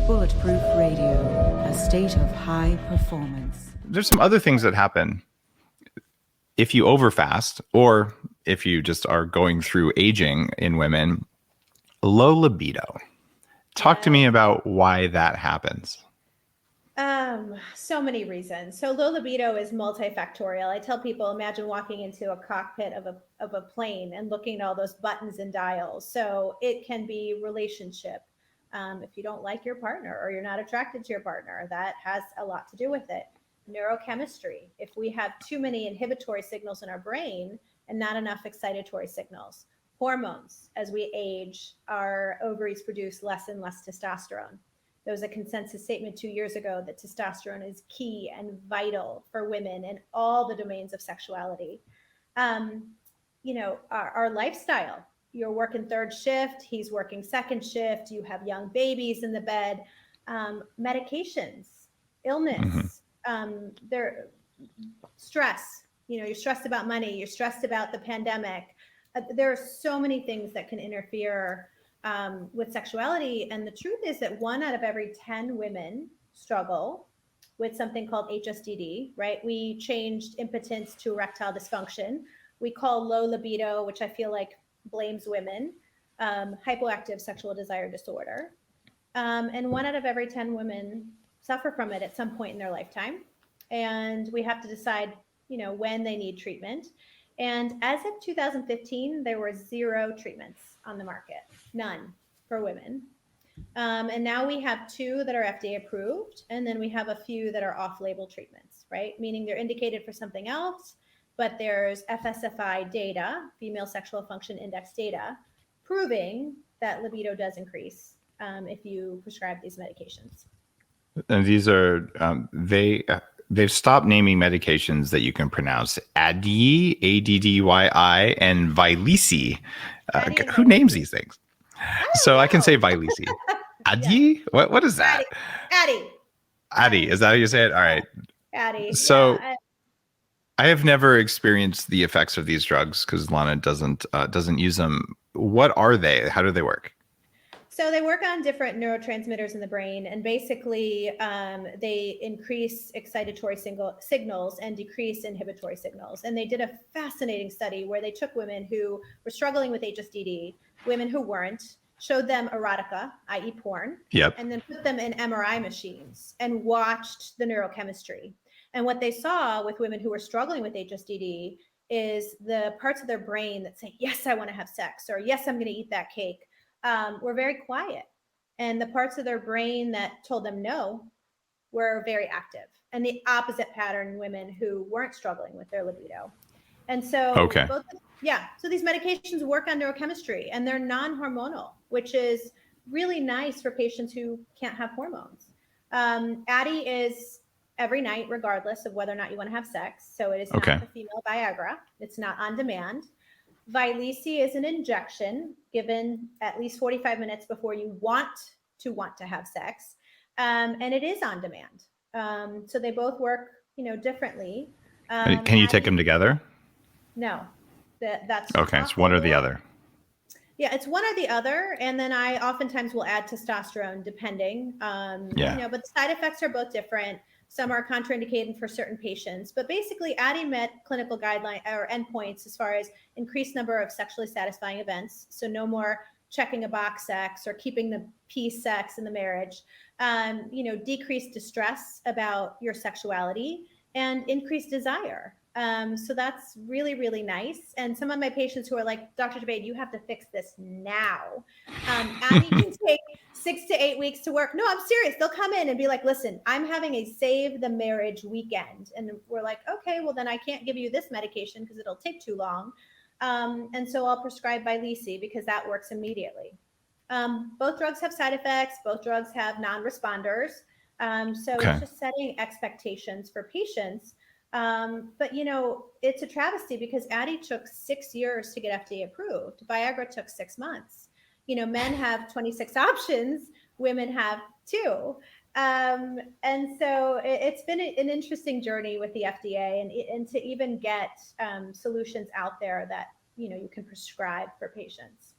Bulletproof Radio, a state of high performance. There's some other things that happen if you overfast, or if you just are going through aging in women. Low libido. Talk to me about why that happens. So many reasons. So low libido is multifactorial. I tell people, imagine walking into a cockpit of a plane and looking at all those buttons and dials. So it can be relationship. If you don't like your partner or you're not attracted to your partner, that has a lot to do with it. Neurochemistry. If we have too many inhibitory signals in our brain and not enough excitatory signals. Hormones. As we age, our ovaries produce less and less testosterone. There was a consensus statement 2 years ago that testosterone is key and vital for women in all the domains of sexuality. Our lifestyle. You're working third shift, he's working second shift, you have young babies in the bed, medications, illness, stress. You're stressed about money, you're stressed about the pandemic. There are so many things that can interfere with sexuality. And the truth is that 1 out of every 10 women struggle with something called HSDD, right? We changed impotence to erectile dysfunction. We call low libido, which I feel like blames women, hypoactive sexual desire disorder. And 1 out of every 10 women suffer from it at some point in their lifetime. And we have to decide, when they need treatment. And as of 2015, there were 0 treatments on the market, none for women. And now we have 2 that are FDA approved, and then we have a few that are off-label treatments, right? Meaning they're indicated for something else, but there's FSFI data, female sexual function index data, proving that libido does increase if you prescribe these medications. And these are, they've stopped naming medications that you can pronounce. Addyi, A-D-D-Y-I, and Vyleesi. Who names these things? So I can say Vyleesi. Addyi? What is that? Addyi. Is that how you say it? All right. Addyi. So I have never experienced the effects of these drugs because Lana doesn't use them. What are they? How do they work? So they work on different neurotransmitters in the brain, and basically they increase excitatory signals and decrease inhibitory signals. And they did a fascinating study where they took women who were struggling with HSDD, women who weren't, showed them erotica, i.e. porn, and then put them in MRI machines and watched the neurochemistry. And what they saw with women who were struggling with HSDD is the parts of their brain that say, yes, I want to have sex, or yes, I'm going to eat that cake, were very quiet. And the parts of their brain that told them no were very active. And the opposite pattern in women who weren't struggling with their libido. And so, so these medications work on neurochemistry, and they're non-hormonal, which is really nice for patients who can't have hormones. Addyi is every night, regardless of whether or not you want to have sex. So it is not the female Viagra. It's not on demand. Vyleesi is an injection given at least 45 minutes before you want to have sex. And it is on demand. So they both work, differently. Can you take them together? No, that's okay. It's one or the other. Yeah, it's one or the other. And then I oftentimes will add testosterone depending, but the side effects are both different. Some are contraindicated for certain patients, but basically Addyi met clinical guideline or endpoints as far as increased number of sexually satisfying events. So no more checking a box sex or keeping the peace sex in the marriage, decreased distress about your sexuality and increased desire. So that's really, really nice. And some of my patients who are like, Dr. Jabade, you have to fix this now. Addyi can take 6 to 8 weeks to work. No, I'm serious. They'll come in and be like, listen, I'm having a save the marriage weekend. And we're like, okay, well then I can't give you this medication because it'll take too long. And so I'll prescribe Vyleesi because that works immediately. Both drugs have side effects. Both drugs have non-responders. It's just setting expectations for patients. But it's a travesty because Addyi took 6 years to get FDA approved. Viagra took 6 months. Men have 26 options, women have 2. And so it's been an interesting journey with the FDA and to even get solutions out there that, you can prescribe for patients.